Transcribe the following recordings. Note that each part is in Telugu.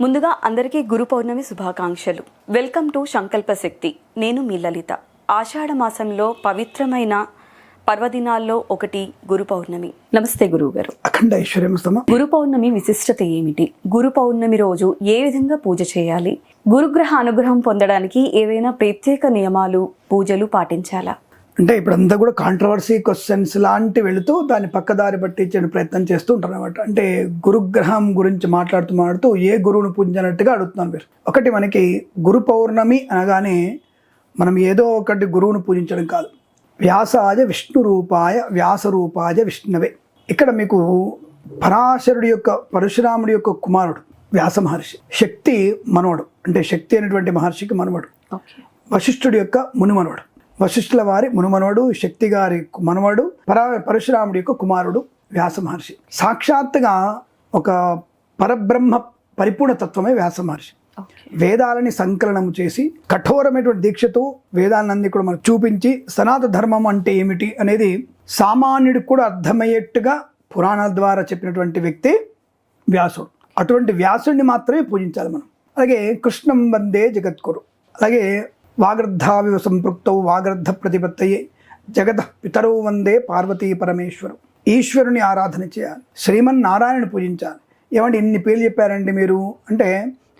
ముందుగా అందరికీ గురు పౌర్ణమి శుభాకాంక్షలు. వెల్కమ్ టు సంకల్ప శక్తి. నేను మీ లలిత. ఆషాఢ మాసంలో పవిత్రమైన పర్వదినాల్లో ఒకటి గురు పౌర్ణమి. నమస్తే గురువు గారు. అఖండ ఐశ్వర్యమస్తమ. గురు పౌర్ణమి విశిష్టత ఏమిటి? గురు పౌర్ణమి రోజు ఏ విధంగా పూజ చేయాలి? గురుగ్రహ అనుగ్రహం పొందడానికి ఏవైనా ప్రత్యేక నియమాలు, పూజలు పాటించాలా? అంటే ఇప్పుడంతా కూడా కాంట్రవర్సీ క్వశ్చన్స్ లాంటి వెళుతూ దాన్ని పక్కదారి పట్టించే ప్రయత్నం చేస్తూ ఉంటారు అనమాట. అంటే గురుగ్రహం గురించి మాట్లాడుతూ ఏ గురువును పూజించినట్టుగా అడుగుతున్నాను మీరు. ఒకటి, మనకి గురు పౌర్ణమి అనగానే మనం ఏదో ఒకటి గురువును పూజించడం కాదు. వ్యాసాయ విష్ణు రూపాయ వ్యాస రూపాయ విష్ణువే. ఇక్కడ మీకు పరాశరుడి యొక్క పరశురాముడి యొక్క కుమారుడు వ్యాస మహర్షి, శక్తి మనవడు, అంటే శక్తి అనేటువంటి మహర్షికి మనవడు, వశిష్ఠుడి యొక్క మునిమనవడు, వశిష్ఠుల వారి మునుమనవడు, శక్తి గారి మనవడు, పరశురాముడి యొక్క కుమారుడు వ్యాస మహర్షి. సాక్షాత్తుగా ఒక పరబ్రహ్మ పరిపూర్ణ తత్వమే వ్యాస మహర్షి. వేదాలని సంకలనం చేసి కఠోరమైనటువంటి దీక్షతో వేదాలన్నీ కూడా మనకు చూపించి సనాతన ధర్మం అంటే ఏమిటి అనేది సామాన్యుడికి కూడా అర్థమయ్యేట్టుగా పురాణాల ద్వారా చెప్పినటువంటి వ్యక్తి వ్యాసుడు. అటువంటి వ్యాసుడిని మాత్రమే పూజించాలి మనం. అలాగే కృష్ణం వందే జగద్గురు. అలాగే వాగర్ధావివ సంపృక్తౌ వాగర్ధ ప్రతిపత్తయే జగత పితరౌ వందే పార్వతీ పరమేశ్వరు. ఈశ్వరుని ఆరాధన చేయాలి, శ్రీమన్నారాయణని పూజించాలి. ఏమంటే ఇన్ని పేర్లు చెప్పారండి మీరు అంటే,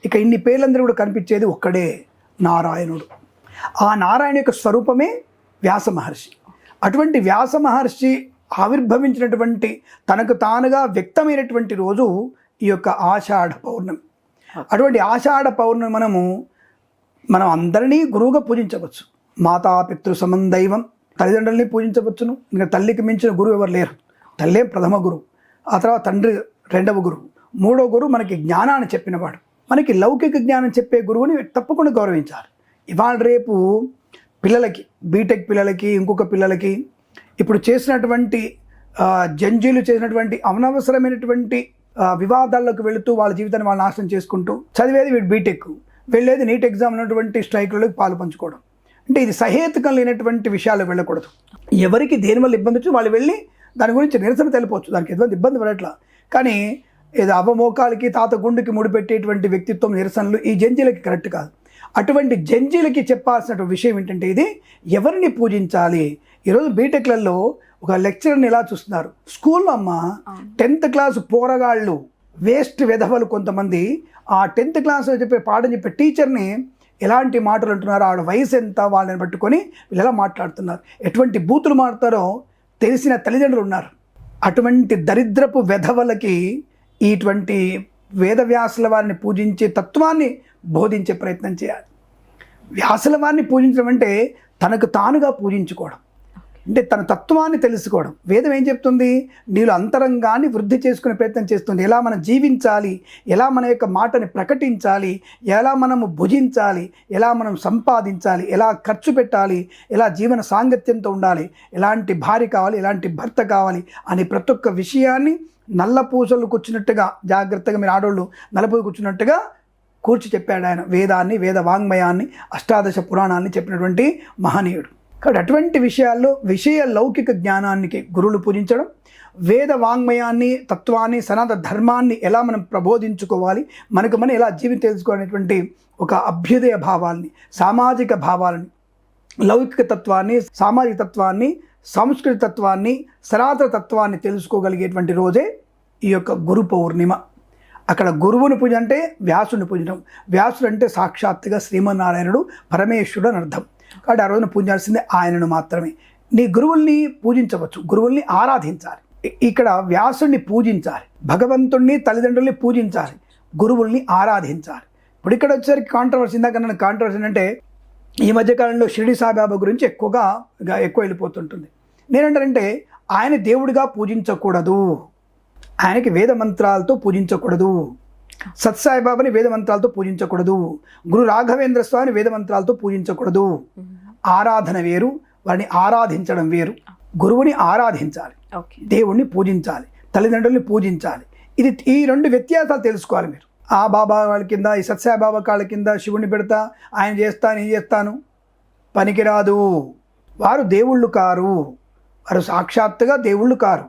ఇక ఇన్ని పేర్లందరూ కూడా కనిపించేది ఒక్కడే, నారాయణుడు. ఆ నారాయణ యొక్క స్వరూపమే వ్యాస మహర్షి. అటువంటి వ్యాస మహర్షి ఆవిర్భవించినటువంటి తనకు తానుగా వ్యక్తమైనటువంటి రోజు ఈ యొక్క ఆషాఢ పౌర్ణమి. అటువంటి ఆషాఢ పౌర్ణమి మనం అందరినీ గురువుగా పూజించవచ్చు. మాతాపితృ సమందైవం, తల్లిదండ్రులని పూజించవచ్చును. ఇంకా తల్లికి మించిన గురువు ఎవరు లేరు. తల్లే ప్రథమ గురువు, ఆ తర్వాత తండ్రి రెండవ గురువు, మూడో గురువు మనకి జ్ఞానాన్ని చెప్పినవాడు. మనకి లౌకిక జ్ఞానం చెప్పే గురువుని తప్పకుండా గౌరవించాలి. ఇవాళ రేపు పిల్లలకి, బీటెక్ పిల్లలకి, ఇంకొక పిల్లలకి ఇప్పుడు చేసినటువంటి జంజీలు చేసినటువంటి అనవసరమైనటువంటి వివాదాల్లోకి వెళుతూ వాళ్ళ జీవితాన్ని వాళ్ళు నాశనం చేసుకుంటూ, చదివేది వీడు బీటెక్, వెళ్ళేది నీట్ ఎగ్జామ్ ఉన్నటువంటి స్ట్రైకులకు పాలు పంచుకోవడం. అంటే ఇది సహేతుకం లేనటువంటి విషయాలు వెళ్ళకూడదు. ఎవరికి దేనివల్ల ఇబ్బంది వచ్చి వాళ్ళు వెళ్ళి దాని గురించి నిరసన తెలిపవచ్చు, దానికి ఎటువంటి ఇబ్బంది పడట్లా. కానీ ఏదో అవమోకాలకి తాత గుండుకి ముడిపెట్టేటువంటి వ్యక్తిత్వం నిరసనలు ఈ జంజీలకి కరెక్ట్ కాదు. అటువంటి జంజీలకి చెప్పాల్సిన విషయం ఏంటంటే, ఇది ఎవరిని పూజించాలి. ఈరోజు బీటెక్లలో ఒక లెక్చరర్ని ఎలా చూస్తున్నారు, స్కూల్లో అమ్మ 10th క్లాస్ పోరగాళ్ళు వేస్ట్ వెధవలు కొంతమంది ఆ 10th క్లాస్లో చెప్పే పాఠం చెప్పే టీచర్ని ఎలాంటి మాటలు అంటున్నారు, ఆవిడ వయసు ఎంత, వాళ్ళని పట్టుకొని వీళ్ళు ఎలా మాట్లాడుతున్నారు, ఎటువంటి బూతులు మాట్లాడతారో తెలిసిన తల్లిదండ్రులు ఉన్నారు. అటువంటి దరిద్రపు వెధవలకి ఇటువంటి వేదవ్యాసుల వారిని పూజించే తత్వాన్ని బోధించే ప్రయత్నం చేయాలి. వ్యాసుల వారిని పూజించడం అంటే తనకు తానుగా పూజించుకోవడం, అంటే తన తత్వాన్ని తెలుసుకోవడం. వేదం ఏం చెప్తుంది? నీళ్ళు అంతరంగాన్ని వృద్ధి చేసుకునే ప్రయత్నం చేస్తుంది. ఎలా మనం జీవించాలి, ఎలా మన యొక్క మాటని ప్రకటించాలి, ఎలా మనము భుజించాలి, ఎలా మనం సంపాదించాలి, ఎలా ఖర్చు పెట్టాలి, ఎలా జీవన సాంగత్యంతో ఉండాలి, ఎలాంటి భార్య కావాలి, ఎలాంటి భర్త కావాలి అని ప్రతి ఒక్క విషయాన్ని నల్ల పూసలు కూర్చున్నట్టుగా, జాగ్రత్తగా మీరు ఆడోళ్ళు నల్లపూసలు కూర్చున్నట్టుగా కూర్చి చెప్పాడు ఆయన. వేదాన్ని, వేద వాంగ్మయాన్ని, అష్టాదశ పురాణాన్ని చెప్పినటువంటి మహనీయుడు. కాబట్టి అటువంటి విషయాల్లో విషయ లౌకిక జ్ఞానానికి గురువులు పూజించడం, వేద వాంగ్మయాన్ని, తత్వాన్ని, సనాతన ధర్మాన్ని ఎలా మనం ప్రబోధించుకోవాలి, మనం ఎలా జీవితం తెలుసుకోవాలనేటువంటి ఒక అభ్యుదయ భావాల్ని, సామాజిక భావాలని, లౌకిక తత్వాన్ని, సామాజిక తత్వాన్ని, సంస్కృతి తత్వాన్ని, సనాతన తత్వాన్ని తెలుసుకోగలిగేటువంటి రోజే ఈ యొక్క గురు పౌర్ణిమ. అక్కడ గురువుని పూజ అంటే వ్యాసుని పూజడం. వ్యాసుడు అంటే సాక్షాత్తుగా శ్రీమన్నారాయణుడు, పరమేశ్వరుడు అని అర్థం. కాబట్టి ఆ రోజున పూజించాల్సిందే ఆయనను మాత్రమే. నీ గురువుల్ని పూజించవచ్చు, గురువుల్ని ఆరాధించాలి. ఇక్కడ వ్యాసుడిని పూజించాలి, భగవంతుణ్ణి, తల్లిదండ్రుల్ని పూజించాలి, గురువుల్ని ఆరాధించాలి. ఇప్పుడు ఇక్కడ వచ్చేసరికి కాంట్రవర్సీ, ఇందాక కాంట్రవర్సీ అంటే ఈ మధ్యకాలంలో షిరిడి సాయిబాబా గురించి ఎక్కువ వెళ్ళిపోతుంటుంది. నేనంటానంటే ఆయన దేవుడిగా పూజించకూడదు, ఆయనకి వేద మంత్రాలతో పూజించకూడదు, సత్సాయిబాబాని వేద మంత్రాలతో పూజించకూడదు, గురు రాఘవేంద్ర స్వామిని వేద మంత్రాలతో పూజించకూడదు. ఆరాధన వేరు, వారిని ఆరాధించడం వేరు. గురువుని ఆరాధించాలి, దేవుణ్ణి పూజించాలి, తల్లిదండ్రుల్ని పూజించాలి. ఈ రెండు వ్యత్యాసాలు తెలుసుకోవాలి మీరు. ఆ బాబా వాళ్ళ కింద, ఈ సత్సాయిబాబా కాళ్ళ కింద శివుణ్ణి పెడతా, ఆయన చేస్తాను, నేను చేస్తాను, పనికిరాదు. వారు దేవుళ్ళు కారు, వారు సాక్షాత్తుగా దేవుళ్ళు కారు.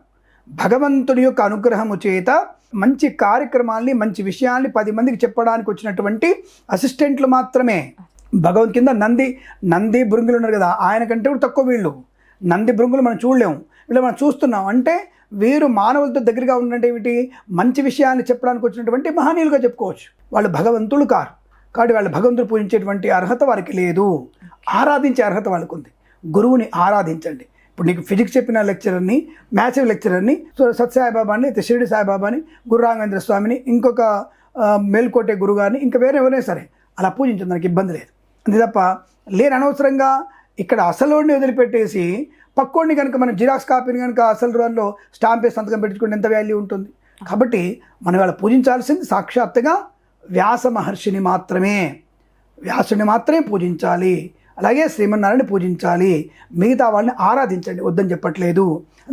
భగవంతుడి యొక్క అనుగ్రహము చేత మంచి కార్యక్రమాల్ని మంచి విషయాల్ని 10 మందికి చెప్పడానికి వచ్చినటువంటి అసిస్టెంట్లు మాత్రమే. భగవంత్ కింద నంది భృంగులు ఉన్నారు కదా, ఆయన కంటే కూడా తక్కువ వీళ్ళు. నంది భృంగులు మనం చూడలేము, వీళ్ళు మనం చూస్తున్నాం. అంటే వీరు మానవులతో దగ్గరగా ఉన్నట్టు ఏమిటి, మంచి విషయాన్ని చెప్పడానికి వచ్చినటువంటి మహనీయులుగా చెప్పుకోవచ్చు. వాళ్ళు భగవంతులు కారు కాబట్టి వాళ్ళు భగవంతుడు పూజించేటువంటి అర్హత వారికి లేదు, ఆరాధించే అర్హత వాళ్ళకు ఉంది. గురువుని ఆరాధించండి. ఇప్పుడు నీకు ఫిజిక్స్ చెప్పిన లెక్చరర్ని, మ్యాథ్స్ లెక్చరర్ని, సత్యసాయిబాబాని, షిరిడి సాయిబాబాని, గురు రాఘవేంద్ర స్వామిని, ఇంకొక మేల్కోటే గురుగారిని, ఇంకా వేరే ఎవరైనా సరే అలా పూజించడం నాకు ఇబ్బంది లేదు. అంతే తప్ప లేని అనవసరంగా ఇక్కడ అసలుని వదిలిపెట్టేసి పక్కోడిని కనుక మనం జిరాక్స్ కాపీని కనుక అసలు రోజుల్లో స్టాంప్ వేసి సంతకం పెట్టుకుంటే ఎంత వాల్యూ ఉంటుంది. కాబట్టి మనం వాళ్ళ పూజించాల్సింది సాక్షాత్తుగా వ్యాస మహర్షిని మాత్రమే, వ్యాసుని మాత్రమే పూజించాలి. అలాగే శ్రీమన్నారాయణ పూజించాలి, మిగతా వాళ్ళని ఆరాధించండి, వద్దని చెప్పట్లేదు.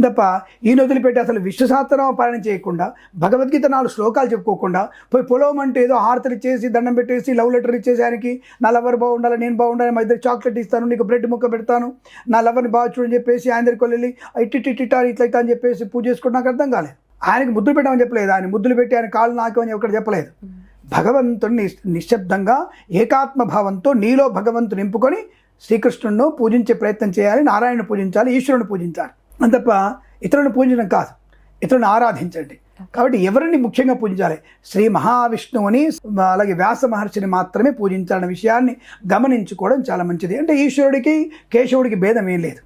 తప్ప ఈయన వదిలిపెట్టి అసలు విశ్వశాస్త్రం పాలన చేయకుండా, భగవద్గీత 4 శ్లోకాలు చెప్పుకోకుండా పోయి పొలం అంటే ఏదో హారతలు ఇచ్చేసి దండం పెట్టేసి లవ్ లెటర్ ఇచ్చేసి ఆయనకి నా లవర్ బాగుండాలి, నేను బాగుండాలి, మా ఇద్దరు చాక్లెట్ ఇస్తాను, నీకు బ్రెడ్ ముక్క పెడతాను, నా లవర్ని బాగా చూడని చెప్పేసి ఆయన దగ్గరికి వెళ్ళి ఇట్లా ఇట్లా అని చెప్పేసి పూజ చేసుకోవడం నాకు అర్థం కాలేదు. ఆయనకి ముద్దులు పెట్టమని చెప్పలేదు, ఆయన ముద్దులు పెట్టి ఆయన కాళ్ళు నాకమని ఎక్కడ చెప్పలేదు. భగవంతుడిని నిశ్శబ్దంగా ఏకాత్మ భావంతో నీలో భగవంతుని నింపుకొని శ్రీకృష్ణుడిని పూజించే ప్రయత్నం చేయాలి, నారాయణను పూజించాలి, ఈశ్వరుని పూజించాలి. తప్ప ఇతరులను పూజించడం కాదు, ఇతరులను ఆరాధించండి. కాబట్టి ఎవరిని ముఖ్యంగా పూజించాలి, శ్రీ మహావిష్ణువుని అలాగే వ్యాస మహర్షిని మాత్రమే పూజించాలనే విషయాన్ని గమనించుకోవడం చాలా మంచిది. అంటే ఈశ్వరుడికి కేశవుడికి భేదం ఏం లేదు.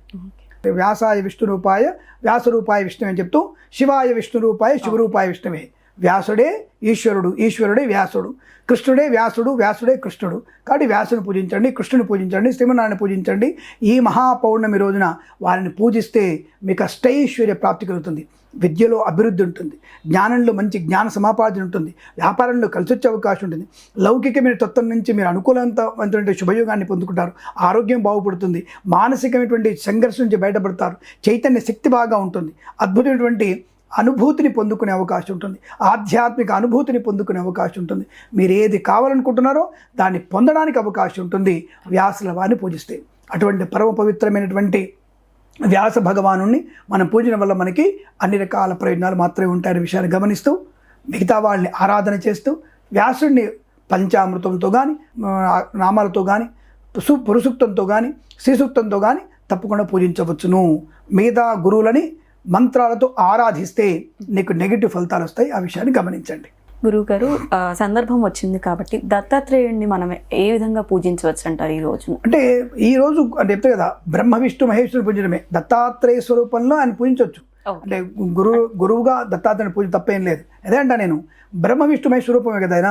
వ్యాసాయ విష్ణురూపాయ వ్యాసరూపాయ విష్ణువే అని చెప్తూ శివాయ విష్ణురూపాయ శివరూపాయ విష్ణువే. వ్యాసుడే ఈశ్వరుడు, ఈశ్వరుడే వ్యాసుడు, కృష్ణుడే వ్యాసుడు, వ్యాసుడే కృష్ణుడు. కాబట్టి వ్యాసుని పూజించండి, కృష్ణుని పూజించండి, శ్రీమన్నారాయణ పూజించండి. ఈ మహాపౌర్ణమి రోజున వారిని పూజిస్తే మీకు అష్టైశ్వర్య ప్రాప్తి కలుగుతుంది, విద్యలో అభివృద్ధి ఉంటుంది, జ్ఞానంలో మంచి జ్ఞాన సమాపార్జన ఉంటుంది, వ్యాపారంలో కలిసి వచ్చే అవకాశం ఉంటుంది, లౌకికమైన తత్వం నుంచి మీరు అనుకూలవంతమైన శుభయోగాన్ని పొందుకుంటారు, ఆరోగ్యం బాగుపడుతుంది, మానసికమైనటువంటి సంఘర్షణ నుంచి బయటపడతారు, చైతన్య శక్తి బాగా ఉంటుంది, అద్భుతమైనటువంటి అనుభూతిని పొందుకునే అవకాశం ఉంటుంది, ఆధ్యాత్మిక అనుభూతిని పొందుకునే అవకాశం ఉంటుంది. మీరు ఏది కావాలనుకుంటున్నారో దాన్ని పొందడానికి అవకాశం ఉంటుంది వ్యాసుల వారిని పూజిస్తే. అటువంటి పరమ పవిత్రమైనటువంటి వ్యాస భగవాను మనం పూజన వల్ల మనకి అన్ని రకాల ప్రయోజనాలు మాత్రమే ఉంటాయనే విషయాన్ని గమనిస్తూ మిగతా వాళ్ళని ఆరాధన చేస్తూ వ్యాసుడిని పంచామృతంతో కానీ నామాలతో కానీ పురుసూక్తంతో కానీ శ్రీసూక్తంతో కానీ తప్పకుండా పూజించవచ్చును. మిగతా గురువులని మంత్రాలతో ఆరాధిస్తే నీకు నెగిటివ్ ఫలితాలు వస్తాయి, ఆ విషయాన్ని గమనించండి. గురువుగారు, సందర్భం వచ్చింది కాబట్టి దత్తాత్రేయుడిని మనం ఏ విధంగా పూజించవచ్చు అంటారు ఈ రోజు? అంటే ఈ రోజు అంటే చెప్తే కదా, బ్రహ్మ విష్ణు మహేశ్వరుని పూజించడమే. దత్తాత్రేయ స్వరూపంలో ఆయన పూజించవచ్చు. అంటే గురువుగా దత్తాత్రేయుని పూజ తప్పేం లేదు. అదే అంట నేను, బ్రహ్మ విష్ణు మహేశ్వరూపమే కదా ఆయన,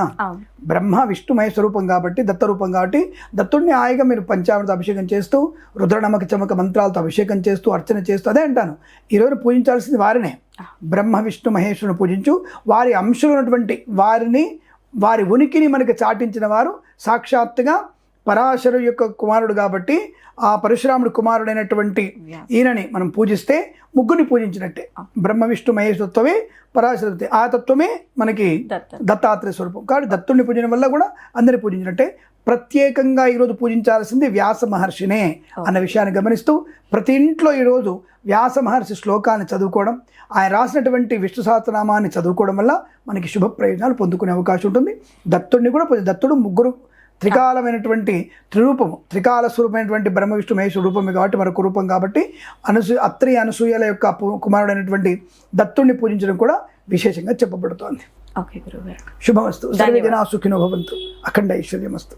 బ్రహ్మ విష్ణు మహేశ్వరూపం కాబట్టి, దత్తరూపం కాబట్టి దత్తుడిని హాయిగా మీరు పంచామృత అభిషేకం చేస్తూ, రుద్రనమక చమక మంత్రాలతో అభిషేకం చేస్తూ, అర్చన చేస్తూ, అదే అంటాను ఈరోజు పూజించాల్సింది వారినే. బ్రహ్మ విష్ణు మహేశ్వరుని పూజించు, వారి అంశంలో ఉన్నటువంటి వారి ఉనికిని మనకి చాటించిన వారు సాక్షాత్తుగా పరాశరు యొక్క కుమారుడు కాబట్టి, ఆ పరశురాముడు కుమారుడైనటువంటి ఈయనని మనం పూజిస్తే ముగ్గురిని పూజించినట్టే. బ్రహ్మ విష్ణు మహేశ్వరత్వమే పరాశరత్వమే, ఆ తత్వమే మనకి దత్తాత్రేయ స్వరూపం. కాబట్టి దత్తుడిని పూజించడం వల్ల కూడా అందరిని పూజించినట్టే. ప్రత్యేకంగా ఈరోజు పూజించాల్సింది వ్యాస మహర్షినే అన్న విషయాన్ని గమనిస్తూ ప్రతి ఇంట్లో ఈరోజు వ్యాస మహర్షి శ్లోకాన్ని చదువుకోవడం, ఆయన రాసినటువంటి విష్ణు సహస్రనామాన్ని చదువుకోవడం వల్ల మనకి శుభ ప్రయోజనాలు పొందుకునే అవకాశం ఉంటుంది. దత్తుడిని కూడా దత్తుడు ముగ్గురు త్రికాలమైనటువంటి త్రికాల స్వరూపమైనటువంటి బ్రహ్మ విష్ణు మహేశ్వర రూపమే కాబట్టి మరొక రూపం కాబట్టి అత్రి అనసూయల యొక్క కుమారుడైనటువంటి దత్తుడిని పూజించడం కూడా విశేషంగా చెప్పబడుతోంది. ఓకే గురుగారు, శుభమస్తు. సర్వే జనా సుఖినో భవంతు. అఖండ ఐశ్వర్యమస్తు.